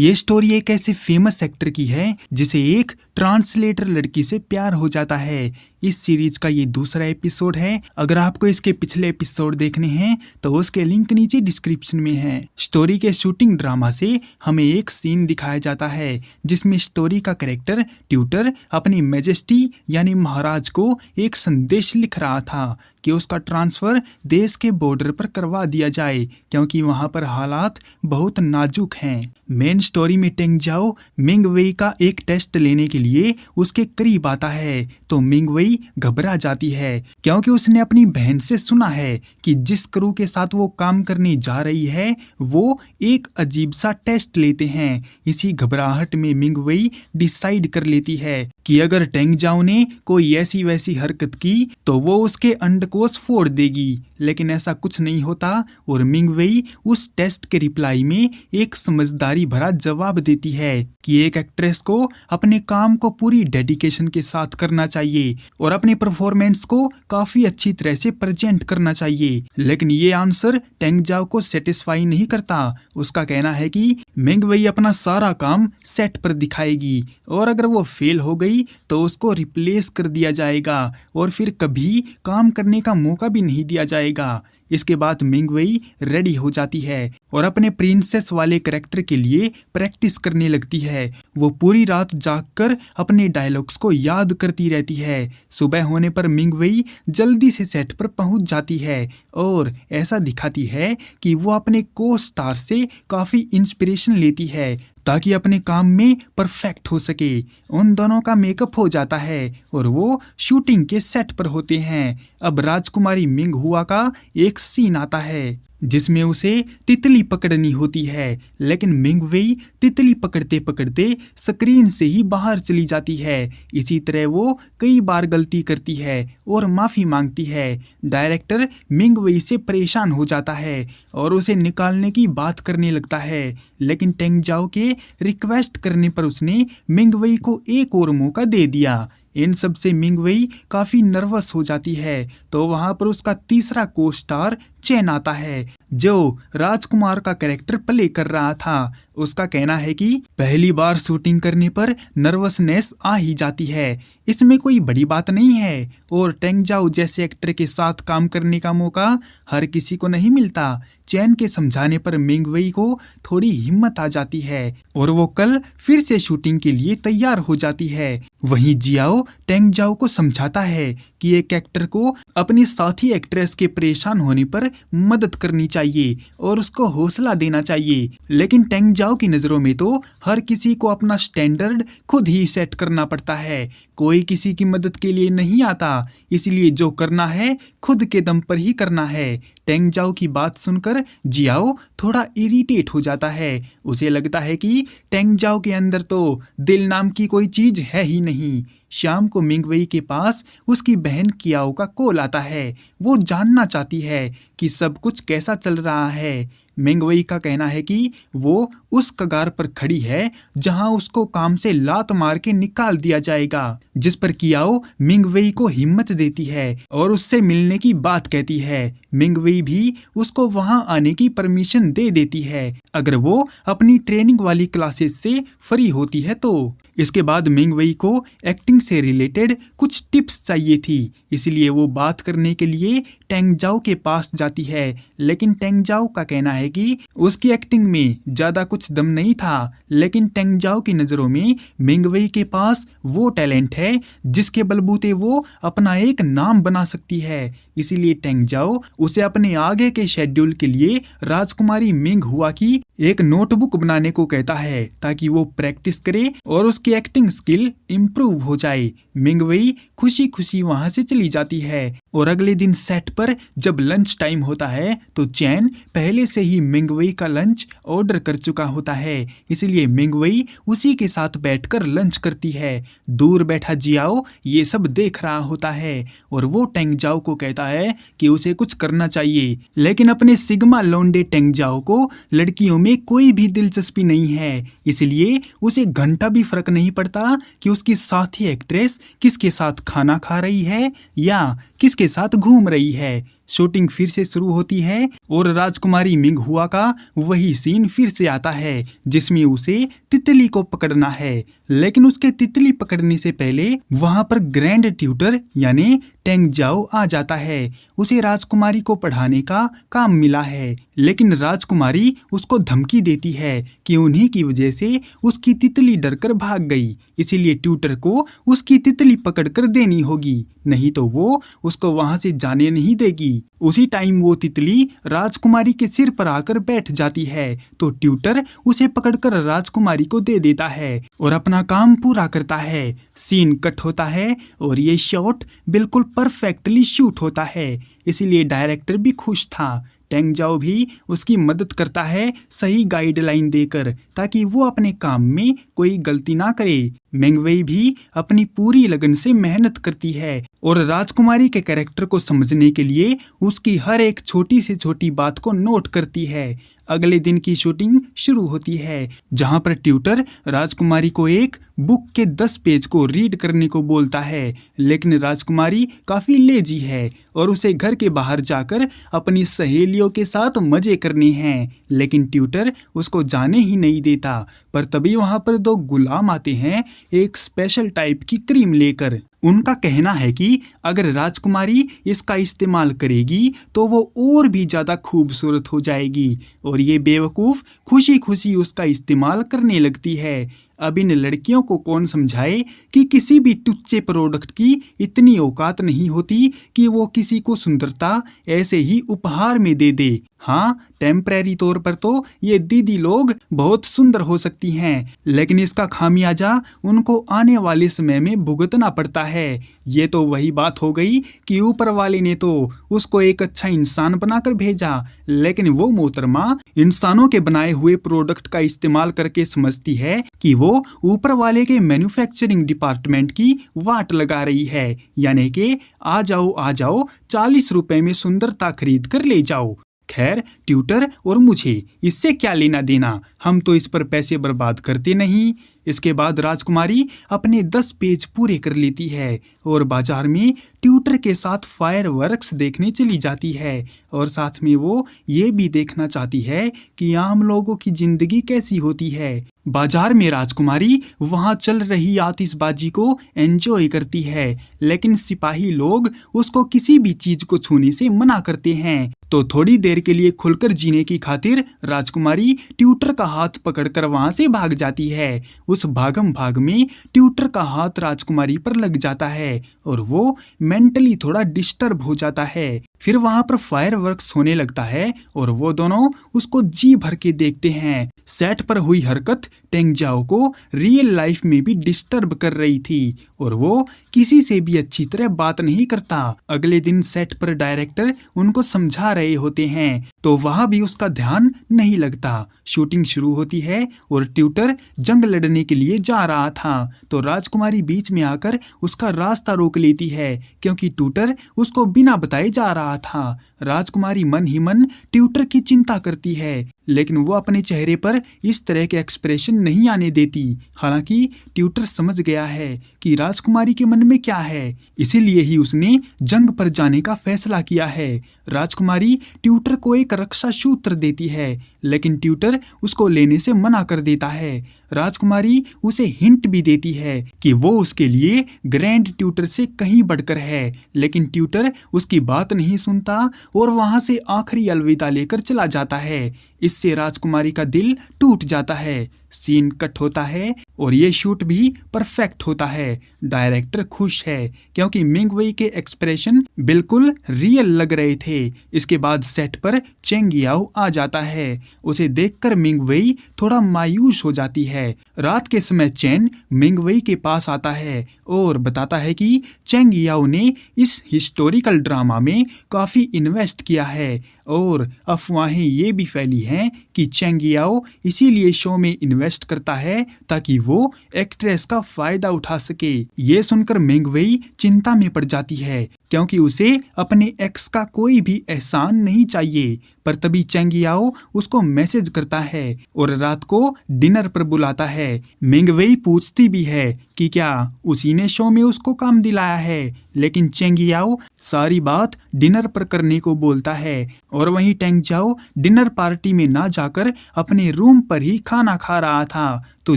ये स्टोरी एक ऐसे फेमस एक्टर की है जिसे एक ट्रांसलेटर लड़की से प्यार हो जाता है। इस सीरीज का ये दूसरा एपिसोड है। अगर आपको इसके पिछले एपिसोड देखने हैं तो उसके लिंक नीचे डिस्क्रिप्शन में है। स्टोरी के शूटिंग ड्रामा से हमें एक सीन दिखाया जाता है जिसमें स्टोरी का कैरेक्टर ट्यूटर अपनी मैजेस्टी यानी महाराज को एक संदेश लिख रहा था कि उसका ट्रांसफर देश के बॉर्डर पर करवा दिया जाए क्योंकि वहां पर हालात बहुत नाजुक हैं। मेन स्टोरी में टेंग जाओ मिंग वेई का एक टेस्ट लेने के लिए उसके करीब आता है तो मिंग वेई घबरा जाती है क्योंकि उसने अपनी बहन से सुना है कि जिस क्रू के साथ वो काम करने जा रही है वो एक अजीब सा टेस्ट लेते हैं। इसी घबराहट में मिंग वेई डिसाइड कर लेती है कि अगर टेंग जाओ ने कोई ऐसी वैसी हरकत की तो वो उसके अंडकोश फोड़ देगी, लेकिन ऐसा कुछ नहीं होता और मिंग वेई उस टेस्ट के रिप्लाई में एक समझदारी भरा जवाब देती है कि एक एक्ट्रेस को अपने काम को पूरी डेडिकेशन के साथ करना चाहिए और अपने परफॉर्मेंस को काफी अच्छी तरह से प्रेजेंट करना चाहिए। लेकिन ये आंसर टेंग जाओ को सेटिस्फाई नहीं करता। उसका कहना है कि मिंग वेई अपना सारा काम सेट पर दिखाएगी और अगर वो फेल हो गई तो उसको रिप्लेस कर दिया जाएगा और फिर कभी काम करने का मौका भी नहीं दिया जाएगा। इसके बाद मिंग वेई रेडी हो जाती है और अपने प्रिंसेस वाले कैरेक्टर के लिए प्रैक्टिस करने लगती है। वो पूरी रात जागकर अपने डायलॉग्स को याद करती रहती है। सुबह होने पर मिंग वेई जल्दी से सेट पर पहुंच जाती है और ऐसा दिखाती है कि वो अपने को स्टार से काफी इंस्पिरेशन लेती है ताकि अपने काम में परफेक्ट हो सके। उन दोनों का मेकअप हो जाता है और वो शूटिंग के सेट पर होते हैं। अब राजकुमारी मिंग हुआ का एक सीन आता है जिसमें उसे तितली पकड़नी होती है, लेकिन मिंग वेई तितली पकड़ते पकड़ते स्क्रीन से ही बाहर चली जाती है। इसी तरह वो कई बार गलती करती है और माफी मांगती है। डायरेक्टर मिंग वेई से परेशान हो जाता है और उसे निकालने की बात करने लगता है, लेकिन टेंग जाओ के रिक्वेस्ट करने पर उसने मिंग वेई को एक और मौका दे दिया। इन सब से मिंग वेई काफी नर्वस हो जाती है तो वहां पर उसका तीसरा को स्टार चैन आता है जो राजकुमार का कैरेक्टर प्ले कर रहा था। उसका कहना है कि पहली बार शूटिंग करने पर नर्वसनेस आ ही जाती है, इसमें कोई बड़ी बात नहीं है और टेंग जाओ जैसे एक्टर के साथ काम करने का मौका हर किसी को नहीं मिलता। चैन के समझाने पर मिंग वेई को थोड़ी हिम्मत आ जाती है और वो कल फिर से शूटिंग के लिए तैयार हो जाती है। वहीं जियाओ टेंग जाओ को समझाता है कि एक एक्टर को अपनी साथी एक्ट्रेस के परेशान होने पर मदद करनी चाहिए और उसको हौसला देना चाहिए, लेकिन टेंग जाओ की नजरों में तो हर किसी को अपना स्टैंडर्ड खुद ही सेट करना पड़ता है। कोई किसी की मदद के लिए नहीं आता, इसलिए जो करना है खुद के दम पर ही करना है। टेंग जाओ की बात सुनकर जियाओ थोड़ा इरिटेट हो जाता है। उसे लगता है कि टेंग जाओ के अंदर तो दिल नाम की कोई चीज है ही नहीं। शाम को मिंग वेई के पास उसकी बहन कियाओ का कॉल आता है। वो जानना चाहती है कि सब कुछ कैसा चल रहा है। मिंग वेई का कहना है कि वो उस कगार पर खड़ी है जहां उसको काम से लात मार के निकाल दिया जाएगा, जिस पर कियाओ मिंग वेई को हिम्मत देती है और उससे मिलने की बात कहती है। मिंग वेई भी उसको वहां आने की परमिशन दे देती है अगर वो अपनी ट्रेनिंग वाली क्लासेस से फ्री होती है तो। इसके बाद मिंग वेई को एक्टिंग से रिलेटेड कुछ टिप्स चाहिए थी, इसलिए वो बात करने के लिए टेंग जाओ के पास जाती है, लेकिन टेंग जाओ का कहना है कि उसकी एक्टिंग में ज्यादा कुछ दम नहीं था। लेकिन टेंग जाओ की नजरों में मिंग वेई के पास वो टैलेंट है जिसके बलबूते वो अपना एक नाम बना सकती है, इसीलिए टेंग जाओ उसे अपने आगे के शेड्यूल के लिए राजकुमारी मिंग हुआ की एक नोटबुक बनाने को कहता है ताकि वो प्रैक्टिस करे और उसकी एक्टिंग स्किल इम्प्रूव हो जाए। मिंग वेई खुशी खुशी वहां से चली जाती है और अगले दिन सेट पर जब लंच टाइम होता है तो चैन पहले से ही मिंग वेई का लंच ऑर्डर कर चुका होता है, इसलिए मिंग वेई उसी के साथ बैठकर लंच करती है। दूर बैठा जियाओ ये सब देख रहा होता है और वो टेंग जाओ को कहता है कि उसे कुछ करना चाहिए, लेकिन अपने सिग्मा लौंडे टेंग जाओ को लड़कियों में कोई भी दिलचस्पी नहीं है, इसलिए उसे घंटा भी फर्क नहीं पड़ता कि उसकी साथी एक्ट्रेस किसके साथ खाना खा रही है या किसके साथ घूम रही है। शूटिंग फिर से शुरू होती है और राजकुमारी मिंग हुआ का वही सीन फिर से आता है जिसमें उसे तितली को पकड़ना है। लेकिन उसके तितली पकड़ने से पहले वहां पर ग्रैंड ट्यूटर यानी टेंग जाओ आ जाता है। उसे राजकुमारी को पढ़ाने का काम मिला है, लेकिन राजकुमारी उसको धमकी देती है कि उन्हीं की वजह से उसकी तितली डरकर भाग गई, इसीलिए ट्यूटर को उसकी तितली पकड़कर देनी होगी, नहीं तो वो उसको वहां से जाने नहीं देगी। उसी टाइम वो तितली राजकुमारी के सिर पर आकर बैठ जाती है, तो ट्यूटर उसे पकड़कर राजकुमारी को दे देता है और अपना काम पूरा करता है। सीन कट होता है और ये शॉट बिल्कुल परफेक्टली शूट होता है, इसीलिए डायरेक्टर भी खुश था। टेंग जाओ भी उसकी मदद करता है सही गाइडलाइन देकर, ताकि वो अपने काम में कोई गलती ना करे। मेंग वेई भी अपनी पूरी लगन से मेहनत करती है और राजकुमारी के कैरेक्टर को समझने के लिए उसकी हर एक छोटी से छोटी बात को नोट करती है। अगले दिन की शूटिंग शुरू होती है, जहां पर ट्यूटर राजकुमारी को एक बुक के 10 पेज को रीड करने को बोलता है, लेकिन राजकुमारी काफी लेजी है और उसे घर के बाहर जाकर अपनी सहेलियों के साथ मजे करने हैं। लेकिन ट्यूटर उसको जाने ही नहीं देता। पर तभी वहां पर 2 गुलाम आते हैं एक स्पेशल टाइप की क्रीम लेकर। उनका कहना है कि अगर राजकुमारी इसका इस्तेमाल करेगी तो वो और भी ज्यादा खूबसूरत हो जाएगी, और ये बेवकूफ खुशी खुशी उसका इस्तेमाल करने लगती है। अब इन लड़कियों को कौन समझाए कि किसी भी टुच्चे प्रोडक्ट की इतनी औकात नहीं होती कि वो किसी को सुंदरता ऐसे ही उपहार में दे दे। हाँ, टेम्परेरी तौर पर तो ये दीदी लोग बहुत सुंदर हो सकती हैं, लेकिन इसका खामियाजा उनको आने वाले समय में भुगतना पड़ता है। ये तो वही बात हो गई कि ऊपर वाले ने तो उसको एक अच्छा इंसान बनाकर भेजा, लेकिन वो मोहतरमा इंसानों के बनाए हुए प्रोडक्ट का इस्तेमाल करके समझती है कि वो ऊपर वाले के मैन्युफैक्चरिंग डिपार्टमेंट की वाट लगा रही है, यानी कि आ जाओ 40 रुपए में सुंदरता खरीद कर ले जाओ। खैर, ट्यूटर और मुझे इससे क्या लेना देना, हम तो इस पर पैसे बर्बाद करते नहीं। इसके बाद राजकुमारी अपने 10 पेज पूरे कर लेती है और बाजार में ट्यूटर के साथ फायरवर्क्स देखने चली जाती है, और साथ में वो ये भी देखना चाहती है कि आम लोगों की जिंदगी कैसी होती है। बाजार में राजकुमारी वहां चल रही आतिशबाजी को एंजॉय करती है, लेकिन सिपाही लोग उसको किसी भी चीज को छूने से मना करते हैं। तो थोड़ी देर के लिए खुलकर जीने की खातिर राजकुमारी ट्यूटर का हाथ पकड़कर वहां से भाग जाती है। उस भागम भाग में ट्यूटर का हाथ राजकुमारी पर लग जाता है और वो मेंटली थोड़ा डिस्टर्ब हो जाता है। फिर वहां पर फायरवर्क्स होने लगता है और वो दोनों उसको जी भर के देखते हैं। सेट पर हुई हरकत टेंग जाओ को रियल लाइफ में भी डिस्टर्ब कर रही थी और वो किसी से भी अच्छी तरह बात नहीं करता। अगले दिन सेट पर डायरेक्टर उनको समझा रहे होते हैं, तो वहां भी उसका ध्यान नहीं लगता। शूटिंग शुरू होती है और ट्यूटर जंग लड़ने के लिए जा रहा था, तो राजकुमारी बीच में आकर उसका रास्ता रोक लेती है, क्योंकि ट्यूटर उसको बिना बताए जा रहा था। राजकुमारी मन ही मन ट्यूटर की चिंता करती है, लेकिन वो अपने चेहरे पर इस तरह के एक्सप्रेशन नहीं आने देती। हालांकि ट्यूटर समझ गया है कि राजकुमारी के मन में क्या है, इसीलिए ही उसने जंग पर जाने का फैसला किया है। राजकुमारी ट्यूटर को एक रक्षा सूत्र देती है, लेकिन ट्यूटर उसको लेने से मना कर देता है। राजकुमारी उसे हिंट भी देती है कि वो उसके लिए ग्रैंड ट्यूटर से कहीं बढ़कर है, लेकिन ट्यूटर उसकी बात नहीं सुनता और वहां से आखिरी अलविदा लेकर चला जाता है। इससे राजकुमारी का दिल टूट जाता है। सीन कट होता है और ये शूट भी परफेक्ट होता है। डायरेक्टर खुश है क्योंकि मिंग वेई के एक्सप्रेशन बिल्कुल रियल लग रहे थे। इसके बाद सेट पर चेंग याओ आ जाता है। उसे देखकर मिंग वेई थोड़ा मायूस हो जाती है। रात के समय चेन मिंग वेई के पास आता है और बताता है कि चेंग याओ ने इस हिस्टोरिकल ड्रामा में काफी इन्वेस्ट किया है और अफवाहें ये भी फैली हैं कि चेंग याओ इसीलिए शो में इन्वेस्ट करता है ताकि वो एक्ट्रेस का फायदा उठा सके। ये सुनकर मिंग वेई चिंता में पड़ जाती है क्योंकि उसे अपने एक्स का कोई भी एहसान नहीं चाहिए। पर तभी चेंग याओ उसको मैसेज करता है और रात को डिनर पर बुलाता है। मिंग वेई पूछती भी है कि क्या उसी ने शो में उसको काम दिलाया है, लेकिन चेंग याओ सारी बात डिनर पर करने को बोलता है और वहीं टेंग जाओ डिनर पार्टी में ना जाकर अपने रूम पर ही खाना खा रहा था। तो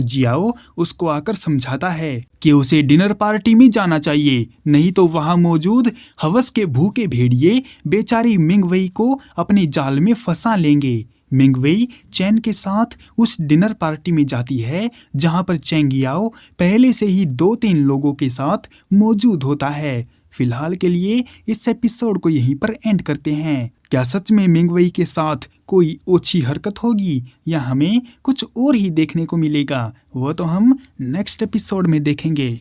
जियाओ उसको आकर समझाता है कि उसे डिनर पार्टी में जाना चाहिए, नहीं तो वहां मौजूद हवस के भूखे भेड़िए बेचारी मिंगवई को अपने जाल में फंसा लेंगे। मिंगवेई चैन के साथ उस डिनर पार्टी में जाती है जहां पर चेंग याओ पहले से ही 2-3 लोगों के साथ मौजूद होता है। फिलहाल के लिए इस एपिसोड को यहीं पर एंड करते हैं। क्या सच में मिंगवेई के साथ कोई ओछी हरकत होगी या हमें कुछ और ही देखने को मिलेगा, वो तो हम नेक्स्ट एपिसोड में देखेंगे।